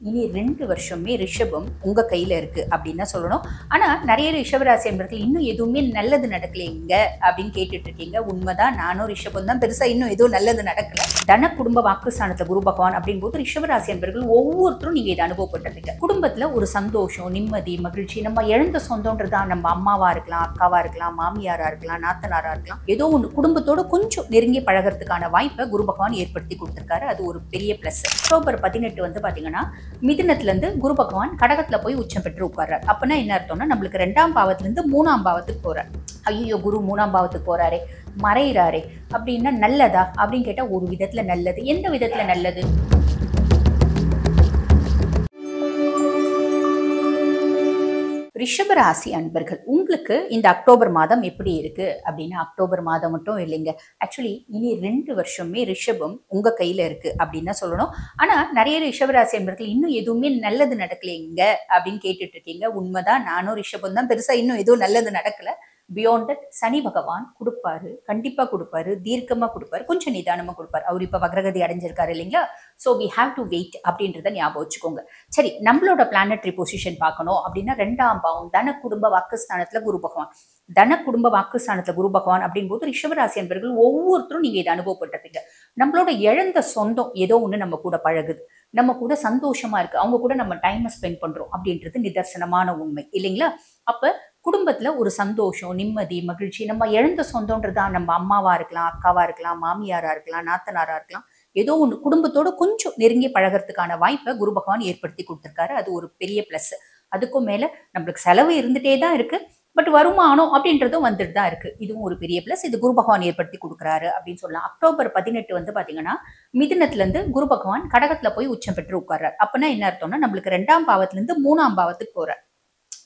இனி 2 வருஷமே ரிஷபம் உங்க கையில இருக்கு அப்படின்னு தான் சொல்லணும். ஆனா நிறைய ரிஷபராசி என்பர்கள் இன்னும் எதுவுமே நல்லது நடக்கலைங்க அப்படின்னு கேட்டுட்டு இருக்கீங்க. உண்மைதான், நானும் ரிஷபம் தான், பெருசா இன்னும் எதுவும் நல்லது நடக்கல. தன குடும்ப வாக்குஸ்தானத்துல குரு பகவான் அப்படின் போது ரிஷபராசி என்பர்கள் ஒவ்வொருத்தரும் நீங்க இதை அனுபவப்பட்டிருக்கீங்க. குடும்பத்துல ஒரு சந்தோஷம், நிம்மதி, மகிழ்ச்சி. நம்ம இழந்த சொந்தம்ன்றதா நம்ம அம்மாவா இருக்கலாம், அக்காவா இருக்கலாம், மாமியாரா இருக்கலாம், நாத்தனாரா இருக்கலாம், ஏதோ ஒன்று குடும்பத்தோட கொஞ்சம் நெருங்கி பழகிறதுக்கான வாய்ப்பை குரு பகவான் ஏற்படுத்தி கொடுத்திருக்காரு. அது ஒரு பெரிய பிளஸ். அக்டோபர் 18 வந்து பாத்தீங்கன்னா மிதுனத்துல இருந்து குரு பகவான் கடகத்துல போய் உச்சம் பெற்று உட்கார்றாரு. அப்பனா என்ன அர்த்தம்னா நம்மளுக்கு 2ஆம் பாவத்துல இருந்து 3ஆம் பாவத்துக்கு போறாரு. ஐயோ, குரு 3ஆம் பாவத்துக்கு போறாரே, மறைகிறாரே அப்படின்னா நல்லதா அப்படின்னு கேட்டா ஒரு விதத்துல நல்லது. எந்த விதத்துல நல்லது? ரிஷபராசி அன்பர்கள், உங்களுக்கு இந்த அக்டோபர் மாதம் எப்படி இருக்கு அப்படின்னா, அக்டோபர் மாதம் மட்டும் இல்லைங்க, ஆக்சுவலி இனி 2 வருஷமே ரிஷபம் உங்க கையில இருக்கு அப்படின்னு தான் சொல்லணும். ஆனா நிறைய ரிஷபராசி அன்பர்கள் இன்னும் எதுவுமே நல்லது நடக்கலைங்க அப்படின்னு கேட்டுட்டு இருக்கீங்க. உண்மைதான், நானும் ரிஷபம் தான், பெருசா இன்னும் எதுவும் நல்லது நடக்கல. பியாண்ட் தட் சனி பகவான் கொடுப்பாரு, கண்டிப்பா கொடுப்பாரு, தீர்க்கமா கொடுப்பாரு, கொஞ்சம் நிதானமா கொடுப்பாரு. அவர் இப்ப வக்ரகதி அடைஞ்சிருக்காரு இல்லைங்களா? So we have to wait அப்படின்றத ஞாபகம் வச்சுக்கோங்க. சரி, நம்மளோட பிளானட்டரி பொசிஷன் பார்க்கணும் அப்படின்னா 2ஆம் பாவம் தன குடும்ப வாக்குஸ்தானத்துல குரு பகவான். தன குடும்ப வாக்குஸ்தானத்துல குரு பகவான் அப்படின் போது ரிஷபராசி என்பர்கள் ஒவ்வொருத்தரும் நீங்க இதை அனுபவப்பட்டிருப்பீங்க. நம்மளோட இழந்த சொந்தம் ஏதோ ஒண்ணு நம்ம கூட பழகுது, நம்ம கூட சந்தோஷமா இருக்கு, அவங்க கூட நம்ம டைமை ஸ்பெண்ட் பண்றோம் அப்படின்றது நிதர்சனமான உண்மை இல்லைங்களா? அப்ப குடும்பத்துல ஒரு சந்தோஷம், நிம்மதி, மகிழ்ச்சி. நம்ம இழந்த சொந்தம்ன்றதா நம்ம அம்மாவா இருக்கலாம், அக்காவா இருக்கலாம், மாமியாரா இருக்கலாம், நாத்தனாரா இருக்கலாம், ஏதோ ஒன்று குடும்பத்தோட கொஞ்சம் நெருங்கி பழகிறதுக்கான வாய்ப்பை குரு பகவான் ஏற்படுத்தி கொடுத்திருக்காரு. அது ஒரு பெரிய பிளஸ். அதுக்கும் மேல நம்மளுக்கு செலவு இருந்துட்டே தான் இருக்கு, பட் வருமானம் அப்படின்றதும் வந்துட்டு தான் இருக்கு. இதுவும் ஒரு பெரிய பிளஸ். இது குரு பகவான் ஏற்படுத்தி கொடுக்குறாரு அப்படின்னு சொல்லலாம். அக்டோபர் 18 வந்து பாத்தீங்கன்னா மிதுனத்துல இருந்து குரு பகவான் கடகத்துல போய் உச்சம் பெற்று உட்கார்றாரு. அப்பனா என்ன அர்த்தம்னா நம்மளுக்கு 2ஆம் பாவத்துல இருந்து 3ஆம் பாவத்துக்கு போறாரு.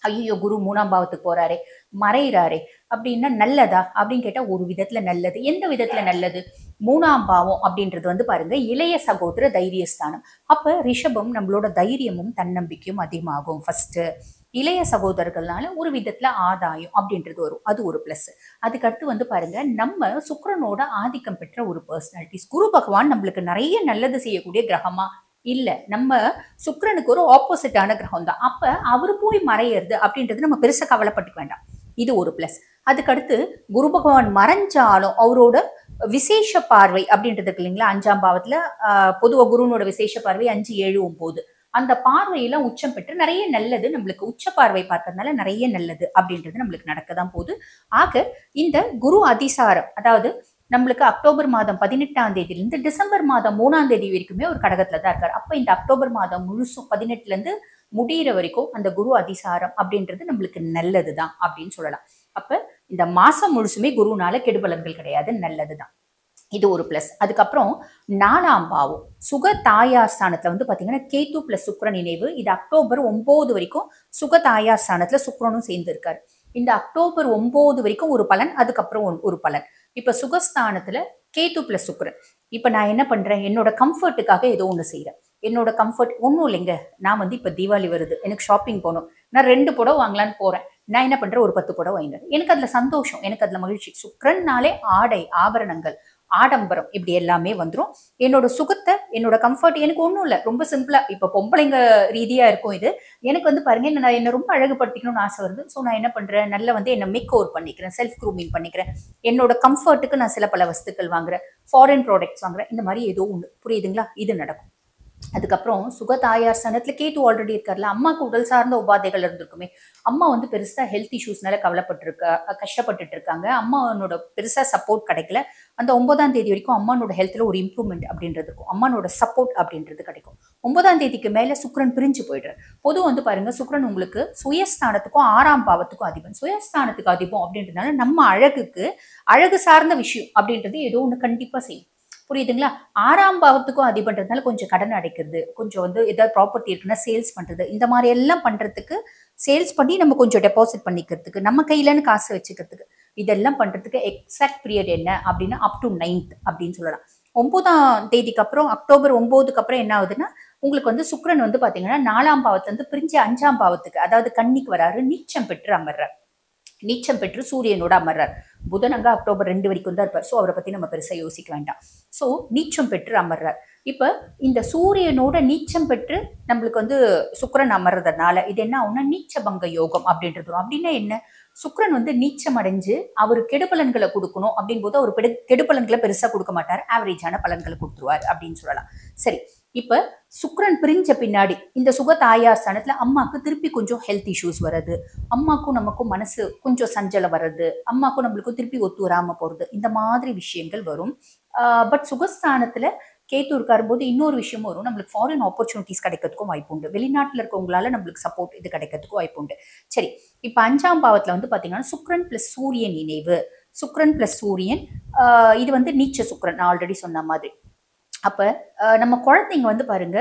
ஐயோ, குரு 3ஆம் பாவத்துக்கு போறாரே, மறைகிறாரே அப்படின்னா நல்லதா அப்படின்னு கேட்டா ஒரு விதத்துல நல்லது. எந்த விதத்துல நல்லது? 3ஆம் பாவம் அப்படின்றது வந்து பாருங்க இளைய சகோதர தைரியஸ்தானம். அப்ப ரிஷபம் நம்மளோட தைரியமும் தன்னம்பிக்கையும் அதிகமாகும். ஃபர்ஸ்ட் இளைய சகோதரர்கள்னால ஒரு விதத்துல ஆதாயம் அப்படின்றது வரும். அது ஒரு பிளஸ். அதுக்கடுத்து வந்து பாருங்க, நம்ம சுக்கிரனோட ஆதிக்கம் பெற்ற ஒரு பர்சனாலிட்டிஸ். குரு பகவான் நம்மளுக்கு நிறைய நல்லது செய்யக்கூடிய கிரகமா இல்ல, நம்ம சுக்கிரனுக்கு ஒரு ஆப்போசிட்டான கிரகம் தான். அப்ப அவரு போய் மறையிறது அப்படின்றது நம்ம பெருசா கவலைப்பட்டுக்க வேண்டாம். இது ஒரு பிளஸ். அதுக்கடுத்து குரு பகவான் மறைஞ்சாலும் அவரோட விசேஷ பார்வை அப்படின்றது இருக்கு இல்லைங்களா? 5ஆம் பாவத்துல பொதுவா குருனோட விசேஷ பார்வை 5, 7, 9. அந்த பார்வையெல்லாம் உச்சம் பெற்று நிறைய நல்லது நம்மளுக்கு உச்ச பார்வை பார்க்கறதுனால நிறைய நல்லது அப்படின்றது நம்மளுக்கு நடக்கதான் போகுது. ஆக இந்த குரு அதிசாரம், அதாவது நம்மளுக்கு அக்டோபர் மாதம் 18ஆம் தேதியிலிருந்து டிசம்பர் மாதம் 3ஆம் தேதி வரைக்குமே ஒரு கடகத்துல தான் இருக்காரு. அப்ப இந்த அக்டோபர் மாதம் முழுசும் 18ல இருந்து முடிகிற வரைக்கும் அந்த குரு அதிசாரம் அப்படின்றது நம்மளுக்கு நல்லதுதான் அப்படின்னு சொல்லலாம். அப்ப இந்த மாசம் முழுசுமே குருனால கெடுபலன்கள் கிடையாது, நல்லதுதான். இது ஒரு பிளஸ். அதுக்கப்புறம் 4ஆம் பாவம் சுக தாயார் ஸ்தானத்துல வந்து பாத்தீங்கன்னா கேது பிளஸ் சுக்கிரன் இணைவு. இது அக்டோபர் 9 வரைக்கும் சுக தாயார் ஸ்தானத்துல சுக்கிரனும் சேர்ந்து இருக்காரு. இந்த அக்டோபர் 9 வரைக்கும் ஒரு பலன், அதுக்கப்புறம் ஒரு பலன். இப்ப சுகஸ்தானத்துல கேது பிளஸ் சுக்கிரன். இப்ப நான் என்ன பண்றேன், என்னோட கம்ஃபர்ட்டுக்காக ஏதோ ஒண்ணு செய்யறேன். என்னோட கம்ஃபர்ட் ஒன்றும் இல்லைங்க, நான் வந்து இப்ப தீபாவளி வருது, எனக்கு ஷாப்பிங் போகணும், நான் 2 புடவை வாங்கலான்னு போறேன். நான் என்ன பண்றேன், ஒரு 10 புடவை வாங்கினேன். எனக்கு அதுல சந்தோஷம், எனக்கு அதுல மகிழ்ச்சி. சுக்கிரன்னாலே ஆடை, ஆபரணங்கள், ஆடம்பரம் இப்படி எல்லாமே வந்துடும். என்னோட சுகத்தை, என்னோட கம்ஃபர்ட் எனக்கு ஒன்றும் இல்லை, ரொம்ப சிம்பிளா. இப்ப பொம்பளைங்க ரீதியா இருக்கும் இது. எனக்கு வந்து பாருங்க, நான் என்ன ரொம்ப அழகுபடுத்திக்கணும்னு ஆசை வருது. ஸோ நான் என்ன பண்றேன், நல்லா வந்து என்ன மேக் ஓவர் பண்ணிக்கிறேன், செல்ஃப் க்ரூமிங் பண்ணிக்கிறேன். என்னோட கம்ஃபர்ட்டுக்கு நான் சில பல வஸ்துக்கள் வாங்குறேன், ஃபாரின் ப்ராடக்ட்ஸ் வாங்குறேன். இந்த மாதிரி ஏதோ ஒன்று, புரியுதுங்களா? இது நடக்கும். அதுக்கப்புறம் சுக தாயார் ஸ்தானத்துல கேது ஆல்ரெடி இருக்காருல்ல, அம்மாவுக்கு உடல் சார்ந்த உபாதைகள் இருந்திருக்குமே. அம்மா வந்து பெருசா ஹெல்த் இஷ்யூஸ்னால கஷ்டப்பட்டுட்டு இருக்காங்க. அம்மாவோட பெருசா சப்போர்ட் கிடைக்கல. அந்த 9ஆம் தேதி வரைக்கும் அம்மானோட ஹெல்த்ல ஒரு இம்ப்ரூவ்மெண்ட் அப்படின்றது இருக்கும், அம்மானோட சப்போர்ட் அப்படின்றது கிடைக்கும். 9ஆம் தேதிக்கு மேல சுக்கிரன் பிரிஞ்சு போயிடுறாரு. பொதுவாக வந்து பாருங்க, சுக்கிரன் உங்களுக்கு சுயஸ்தானத்துக்கும் 6ஆம் பாவத்துக்கும் அதிபன். சுயஸ்தானத்துக்கு அதிபம் அப்படின்றதுனால நம்ம அழகு சார்ந்த விஷயம் அப்படின்றது ஏதோ ஒண்ணு கண்டிப்பா செய்யும். புரியுதுங்களா? 6ஆம் பாவத்துக்கும் அதிபன்றதுனால கொஞ்சம் கடன் அடைக்கிறது, கொஞ்சம் வந்து ஏதாவது ப்ராப்பர்ட்டி இருக்குன்னா சேல்ஸ் பண்றது, இந்த மாதிரி எல்லாம் பண்றதுக்கு, சேல்ஸ் பண்ணி நம்ம கொஞ்சம் டெபாசிட் பண்ணிக்கிறதுக்கு, நம்ம கையிலன்னு காசு வச்சுக்கிறதுக்கு, இதெல்லாம் பண்றதுக்கு எக்ஸாக்ட் பீரியட் என்ன அப்படின்னா அப் டு 9th அப்படின்னு சொல்லலாம். 9ஆம் தேதிக்கு அப்புறம், அக்டோபர் 9க்கு அப்புறம் என்ன ஆகுதுன்னா, உங்களுக்கு வந்து சுக்கிரன் வந்து பாத்தீங்கன்னா 4ஆம் பாவத்துல இருந்து பிரிஞ்சு 5ஆம் பாவத்துக்கு, அதாவது கன்னிக்கு வராரு, நீச்சம் பெற்று அமர்றார். நீச்சம் பெற்று சூரியனோட அமர்றார். புதன் அங்க அக்டோபர் 2 வரைக்கும் தான் இருப்பார். ஸோ அவரை பத்தி நம்ம பெருசா யோசிக்க வேண்டாம். ஸோ நீச்சம் பெற்று அமர்றார். இப்ப இந்த சூரியனோட நீச்சம் பெற்று நம்மளுக்கு வந்து சுக்கிரன் அமர்றதுனால இது என்ன ஆகும்னா நீச்ச பங்க யோகம் அப்படின்றது வரும். அப்படின்னா என்ன, சுக்கிரன் வந்து நீச்சம் அடைஞ்சு அவர் கெடுபலன்களை கொடுக்கணும் அப்படின் போது அவர் கெடுபலன்களை பெருசா கொடுக்க மாட்டார், ஆவரேஜான பலன்களை கொடுத்துருவார் அப்படின்னு சொல்லலாம். சரி, இப்ப சுக்கிரன் பிரிஞ்ச பின்னாடி இந்த சுக தாயார் ஸ்தானத்துல அம்மாக்கு திருப்பி கொஞ்சம் ஹெல்த் இஷ்யூஸ் வருது, அம்மாக்கும் நமக்கும் மனசு கொஞ்சம் சஞ்சலம் வர்றது, அம்மாக்கும் நம்மளுக்கும் திருப்பி ஒத்து வராம போறது, இந்த மாதிரி விஷயங்கள் வரும். பட் சுகஸ்தானத்துல கேத்து இருக்காரும்போது இன்னொரு விஷயமும் வரும், நம்மளுக்கு ஃபாரின் ஆப்பர்ச்சுனிட்டிஸ் கிடைக்கிறதுக்கும் வாய்ப்பு உண்டு, வெளிநாட்டுல இருக்கவங்களால நம்மளுக்கு சப்போர்ட் இது கிடைக்கிறதுக்கும் வாய்ப்பு உண்டு. சரி, இப்ப 5ஆம் பாவத்துல வந்து பாத்தீங்கன்னா சுக்கிரன் பிளஸ் சூரியன் இணைவு, சுக்கிரன் பிளஸ் சூரியன், இது வந்து நீச்ச சுக்கிரன் நான் ஆல்ரெடி சொன்ன மாதிரி. அப்ப நம்ம குழந்தைங்க வந்து பாருங்க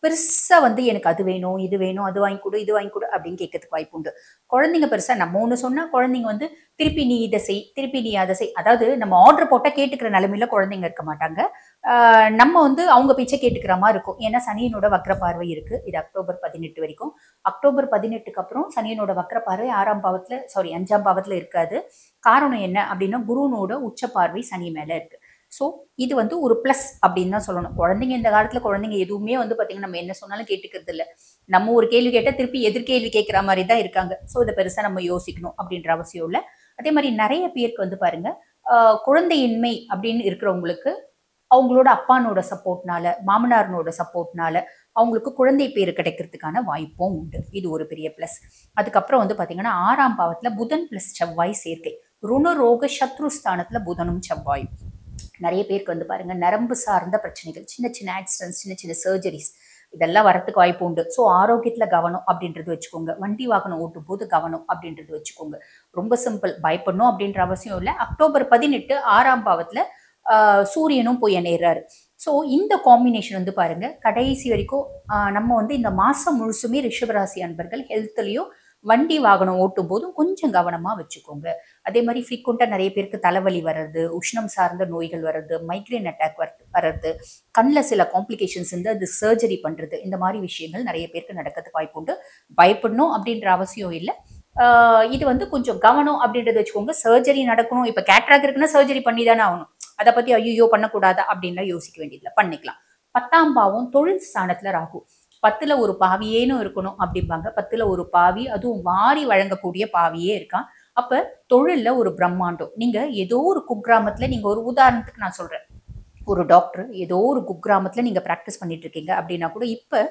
பெருசா வந்து எனக்கு அது வேணும் இது வேணும் அது வாங்கி கொடு இது வாங்கி கொடு அப்படின்னு கேட்கறதுக்கு வாய்ப்பு உண்டு. குழந்தைங்க பெருசா நம்ம ஒண்ணு சொன்னா குழந்தைங்க வந்து திருப்பி நீ இதை செய் திருப்பி நீ அதை செய், அதாவது நம்ம ஆர்டர் போட்டா கேட்டுக்கிற நிலைமையில குழந்தைங்க இருக்க மாட்டாங்க. நம்ம வந்து அவங்க பேச்சை கேட்டுக்கிற மாதிரி இருக்கும். ஏன்னா சனியனோட வக்ர பார்வை இருக்கு, இது அக்டோபர் 18 வரைக்கும். அக்டோபர் 18க்கு அப்புறம் சனியனோட வக்ர பார்வை 5ஆம் பாவத்துல இருக்காது. காரணம் என்ன அப்படின்னா குருனோட உச்ச பார்வை சனி மேல இருக்கு. ஸோ இது வந்து ஒரு பிளஸ் அப்படின்னு தான் சொல்லணும். குழந்தைங்க இந்த காலத்துல குழந்தைங்க எதுவுமே வந்து பாத்தீங்கன்னா நம்ம என்ன சொன்னாலும் கேட்டுக்கிறது இல்லை. நம்ம ஒரு கேள்வி கேட்டா திருப்பி எதிர்கேள்வி கேட்கிற மாதிரி தான் இருக்காங்க. ஸோ இதை பெருசா நம்ம யோசிக்கணும் அப்படின்ற அவசியம் இல்லை. அதே மாதிரி நிறைய பேருக்கு வந்து பாருங்க குழந்தையின்மை அப்படின்னு இருக்கிறவங்களுக்கு அவங்களோட அப்பானோட சப்போர்ட்னால மாமனாரனோட சப்போர்ட்னால அவங்களுக்கு குழந்தை பேர் கிடைக்கிறதுக்கான வாய்ப்பும் உண்டு. இது ஒரு பெரிய பிளஸ். அதுக்கப்புறம் வந்து பாத்தீங்கன்னா 6ஆம் பாவத்துல புதன் பிளஸ் செவ்வாய் சேர்க்கை, ருணரோக சத்ருஸ்தானத்துல புதனும் செவ்வாயும். நிறைய பேருக்கு வந்து பாருங்க நரம்பு சார்ந்த பிரச்சனைகள், சின்ன சின்ன ஆக்சிடென்ட்ஸ், சின்ன சின்ன சர்ஜரிஸ் இதெல்லாம் வரத்துக்கு வாய்ப்பு உண்டு. ஸோ ஆரோக்கியத்துல கவனம் அப்படின்றது வச்சுக்கோங்க. வண்டி வாகனம் ஓட்டும் போது கவனம் அப்படின்றது வச்சுக்கோங்க. ரொம்ப சிம்பிள், பயப்படணும் அப்படின்ற அவசியம் இல்லை. அக்டோபர் 18 6ஆம் பாவத்துல சூரியனும் போய் இணைறாரு. ஸோ இந்த காம்பினேஷன் வந்து பாருங்க கடைசி வரைக்கும் நம்ம வந்து இந்த மாசம் முழுசுமே ரிஷபராசி அன்பர்கள் ஹெல்த்லயும் வண்டி வாகனம் ஓட்டும் போதும் கொஞ்சம் கவனமா வச்சுக்கோங்க. அதே மாதிரி ஃப்ரீக்வெண்டா நிறைய பேருக்கு தலைவலி வர்றது, உஷ்ணம் சார்ந்த நோய்கள் வர்றது, மைக்ரேன் அட்டாக் வர்றது, கண்ணில் சில காம்ப்ளிகேஷன்ஸ் இருந்து அது சர்ஜரி பண்றது, இந்த மாதிரி விஷயங்கள் நிறைய பேருக்கு நடக்கிறதுக்கு வாய்ப்பு உண்டு. பயப்படணும் அப்படின்ற அவசியம் இல்லை. இது வந்து கொஞ்சம் கவனம் அப்படின்றத வச்சுக்கோங்க. சர்ஜரி நடக்கணும், இப்ப கேட்ராக் இருக்குன்னா சர்ஜரி பண்ணி தானே ஆகணும், அதை பத்தி ஐயோ பண்ணக்கூடாதா அப்படின்லாம் யோசிக்க வேண்டியதில்லை, பண்ணிக்கலாம். 10ஆம் பாவம் தொழில் ஸ்தானத்துல ராகு, 10ல ஒரு பாவியேனும் இருக்கணும் அப்படிம்பாங்க. 10ல ஒரு பாவி, அதுவும் வாரி வழங்கக்கூடிய பாவியே இருக்கான். அப்ப தொழில்ல ஒரு பிரம்மாண்டம். நீங்க ஏதோ ஒரு குக்கிராமத்துல, நீங்க ஒரு உதாரணத்துக்கு நான் சொல்றேன், ஒரு டாக்டர் ஏதோ ஒரு குக்கிராமத்துல நீங்க பிராக்டிஸ் பண்ணிட்டு இருக்கீங்க அப்படின்னா கூட இப்ப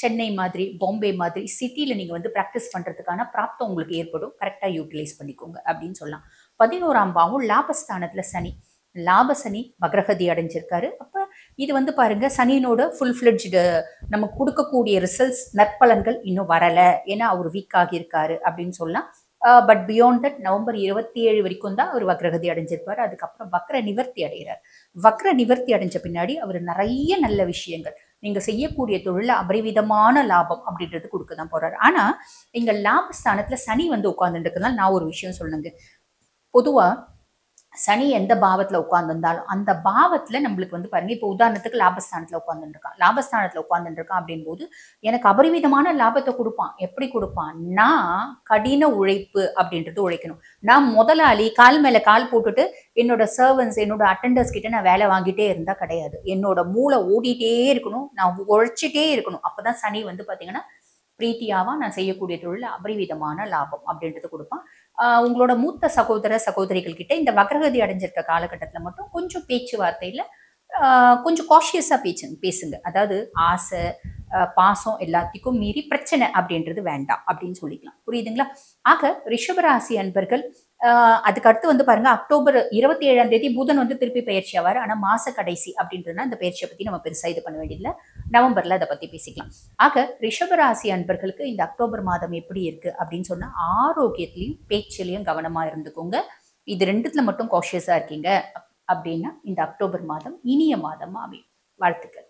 சென்னை மாதிரி பாம்பே மாதிரி சிட்டில நீங்க வந்து பிராக்டிஸ் பண்றதுக்கான பிராப்தம் உங்களுக்கு ஏற்படும். கரெக்டா யூட்டிலைஸ் பண்ணிக்கோங்க அப்படின்னு சொல்லலாம். 11ஆம் பாவம் லாபஸ்தானத்துல சனி, லாபசனி வக்ரகதி அடைஞ்சிருக்காரு. அப்ப இது வந்து பாருங்க சனியினோட ஃபுல் ஃபிளட்ஜ்டு நமக்கு கொடுக்கக்கூடிய ரிசல்ட்ஸ் நற்பலன்கள் இன்னும் வரல, ஏன்னா அவர் வீக் ஆகியிருக்காரு அப்படின்னு சொல்லலாம். பட் பியாண்ட் தட் நவம்பர் 27 வரைக்கும் தான் அவர் வக்ரகதி அடைஞ்சிருப்பாரு. அதுக்கப்புறம் வக்ர நிவர்த்தி அடைகிறார். வக்ர நிவர்த்தி அடைஞ்ச பின்னாடி அவர் நிறைய நல்ல விஷயங்கள், நீங்க செய்யக்கூடிய தொழில அபரிவிதமான லாபம் அப்படின்றது கொடுக்க தான் போறாரு. ஆனா இங்க லாபஸ்தானத்துல சனி வந்து உட்கார்ந்துட்டு இருக்கனால நான் ஒரு விஷயம் சொல்லுங்க. பொதுவா சனி எந்த பாவத்துல உட்கார்ந்துருந்தாலும் அந்த பாவத்துல நம்மளுக்கு வந்து பாருங்க, இப்போ உதாரணத்துக்கு லாபஸ்தானத்துல உட்கார்ந்துட்டு இருக்கான் அப்படின் போது எனக்கு அபரிவிதமான லாபத்தை கொடுப்பான். எப்படி கொடுப்பான்? நான் கடின உழைப்பு அப்படின்றது உழைக்கணும். நான் முதலாளி கால் மேல கால் போட்டுட்டு என்னோட சர்வன்ஸ் என்னோட அட்டெண்டர்ஸ் கிட்ட நான் வேலை வாங்கிட்டே இருந்தா கிடையாது. என்னோட மூளை ஓடிட்டே இருக்கணும், நான் உழைச்சிட்டே இருக்கணும். அப்பதான் சனி வந்து பாத்தீங்கன்னா பிரீத்தியாவா நான் செய்யக்கூடிய தொழில் அபரிவிதமான லாபம் அப்படின்றது கொடுப்பான். உங்களோட மூத்த சகோதர சகோதரிகள் கிட்ட இந்த வக்ரகதி அடைஞ்சிருக்க காலகட்டத்துல மட்டும் கொஞ்சம் பேச்சுவார்த்தையில கொஞ்சம் காஷியஸா பேசுங்க. அதாவது ஆசை பாசம் எல்லாத்துக்கும் மீறி பிரச்சனை அப்படின்றது வேண்டாம் அப்படின்னு சொல்லிக்கலாம். புரியுதுங்களா? ஆக ரிஷபராசி அன்பர்கள் அதுக்கு அடுத்து வந்து பாருங்க அக்டோபர் 27ஆம் தேதி புதன் வந்து திருப்பி பயிற்சி ஆவார். ஆனா மாச கடைசி அப்படின்றதுனா இந்த பயிற்சியை பத்தி நம்ம பெருசா இது பண்ண வேண்டியதில்லை, நவம்பர்ல அதை பத்தி பேசிக்கலாம். ஆக ரிஷபராசி அன்பர்களுக்கு இந்த அக்டோபர் மாதம் எப்படி இருக்கு அப்படின்னு சொன்னா ஆரோக்கியத்திலையும் பேச்சிலையும் கவனமா இருந்துக்கோங்க. இது ரெண்டுத்துல மட்டும் காஷியஸா இருக்கீங்க அப்படின்னா இந்த அக்டோபர் மாதம் இனிய மாதமா அமையும். வாழ்த்துக்கள்.